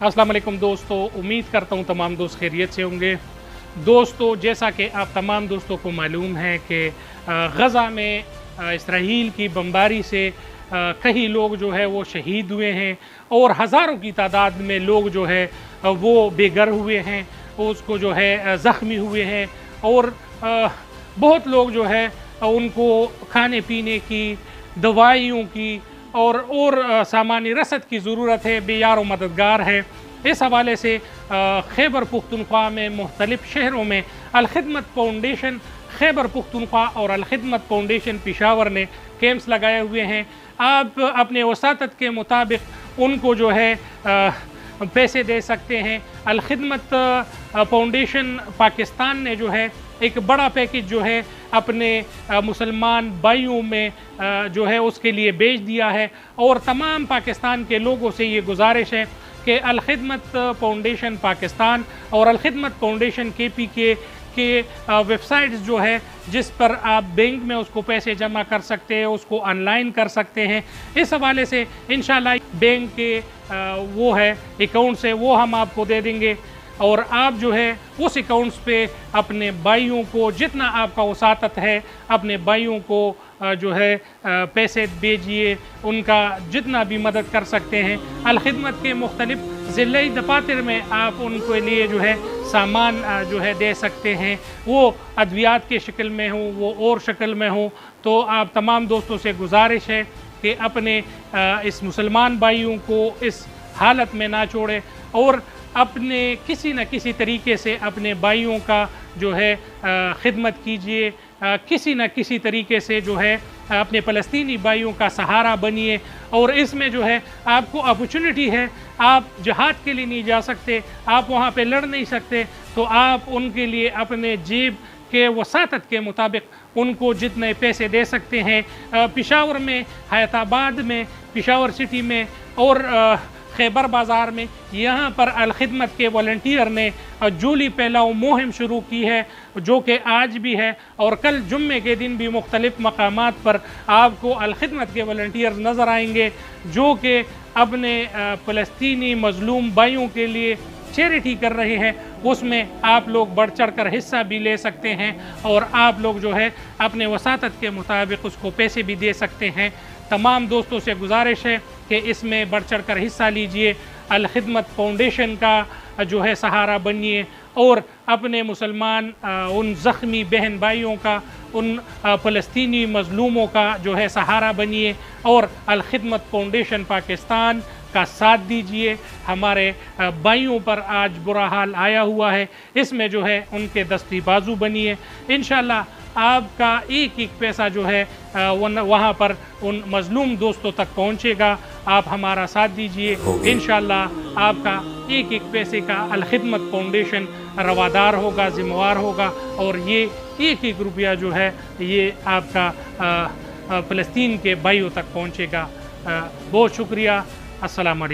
अस्सलाम वालेकुम दोस्तों, उम्मीद करता हूँ तमाम दोस्त खैरियत से होंगे। दोस्तों, जैसा कि आप तमाम दोस्तों को मालूम है कि गज़ा में इसराइल की बमबारी से कई लोग जो है वो शहीद हुए हैं और हज़ारों की तादाद में लोग जो है वो बेघर हुए हैं, उसको जो है ज़ख्मी हुए हैं और बहुत लोग जो है उनको खाने पीने की, दवाइयों की और सामानी रसद की ज़रूरत है, बेयार व मददगार है। इस हवाले से खैबर पुख्तनख्वा में मुख्तलिफ़ शहरों में अल-खिदमत फाउंडेशन खैबर पुख्तनख्वा और अल-खिदमत फाउंडेशन पेशावर ने कैंप्स लगाए हुए हैं। आप अपने वसातत के मुताबिक उनको जो है पैसे दे सकते हैं। अल-खिदमत फाउंडेशन पाकिस्तान ने जो है एक बड़ा पैकेज जो है अपने मुसलमान भाइयों में जो है उसके लिए भेज दिया है और तमाम पाकिस्तान के लोगों से ये गुजारिश है कि अल-खिदमत फाउंडेशन पाकिस्तान और अल-खिदमत फाउंडेशन KPK के वेबसाइट्स जो है जिस पर आप बैंक में उसको पैसे जमा कर सकते हैं, उसको ऑनलाइन कर सकते हैं। इस हवाले से इंशाल्लाह बैंक के वो है अकाउंट्स है वो हम आपको दे देंगे और आप जो है उस अकाउंट्स पे अपने भाइयों को जितना आपका वसातत है अपने भाइयों को जो है पैसे भेजिए, उनका जितना भी मदद कर सकते हैं। अल-खिदमत के मुख्तलिफ़ ज़िले दफातर में आप उनके लिए जो है सामान जो है दे सकते हैं, वो अद्वियात के शक्ल में हो, वो और शक्ल में हो। तो आप तमाम दोस्तों से गुजारिश है कि अपने इस मुसलमान भाइयों को इस हालत में ना छोड़े और अपने किसी न किसी तरीके से अपने भाइयों का जो है खिदमत कीजिए, किसी न किसी तरीके से जो है अपने फ़लस्तीनी भाइयों का सहारा बनिए। और इसमें जो है आपको अपॉर्चुनिटी है, आप जहाद के लिए नहीं जा सकते, आप वहाँ पे लड़ नहीं सकते, तो आप उनके लिए अपने जेब के वसातत के मुताबिक उनको जितने पैसे दे सकते हैं। पेशावर में, हैदराबाद में, पेशावर सिटी में और खैबर बाज़ार में यहाँ पर अल-खिदमत के वॉलंटियर ने जूली फैलाओ मुहिम शुरू की है, जो कि आज भी है और कल जुम्मे के दिन भी मुख्तलिफ़ मकामात पर आपको अल-खिदमत के वॉलंटियर नज़र आएंगे, जो कि अपने फ़लस्तीनी मज़लूम भाइयों के लिए चैरिटी कर रहे हैं। उसमें आप लोग बढ़ चढ़ कर हिस्सा भी ले सकते हैं और आप लोग जो है अपने वसातत के मुताबिक उसको पैसे भी दे सकते हैं। तमाम दोस्तों से गुजारिश है कि इसमें बढ़ चढ़ कर हिस्सा लीजिए, अल-खिदमत फाउंडेशन का जो है सहारा बनिए और अपने मुसलमान उन ज़ख्मी बहन भाइयों का, उन फ़लस्तीनी मज़लूमों का जो है सहारा बनिए और अल-खिदमत फाउंडेशन पाकिस्तान का साथ दीजिए। हमारे भाइयों पर आज बुरा हाल आया हुआ है, इसमें जो है उनके दस्ती बाजू बनिए। इंशाल्लाह आपका एक एक पैसा जो है वहाँ पर उन मज़लूम दोस्तों तक पहुँचेगा। आप हमारा साथ दीजिए, इंशाल्लाह आपका एक एक पैसे का अल-खिदमत फाउंडेशन रवादार होगा, ज़िम्मेवार होगा और ये एक एक रुपया जो है ये आपका फ़लस्तीन के भाइयों तक पहुँचेगा। बहुत शुक्रिया। अस्सलाम वालेकुम।